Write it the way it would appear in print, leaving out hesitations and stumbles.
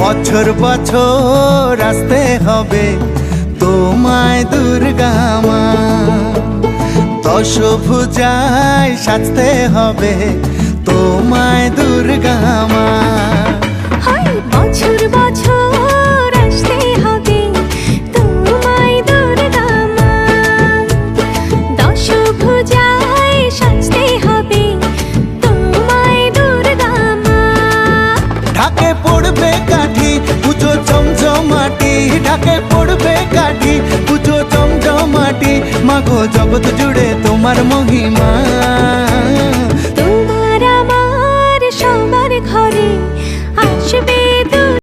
বছর বছর আসতে হবে তোমায় দুর্গা মা, দশভুজায় সাজতে হবে তোমায় দুর্গা মা। বছর বছর আসতে হবে তোমায় দুর্গা মা, দশভুজায় সাজতে হবে তোমায় দুর্গা মা। ঢাকে পড়বে কাঠি পুজো জমজমাটি, ঢাকে পড়বে কাঠি পুজো জমজমাটি, মাগো জগৎ জুড়ে তোমার মহিমা।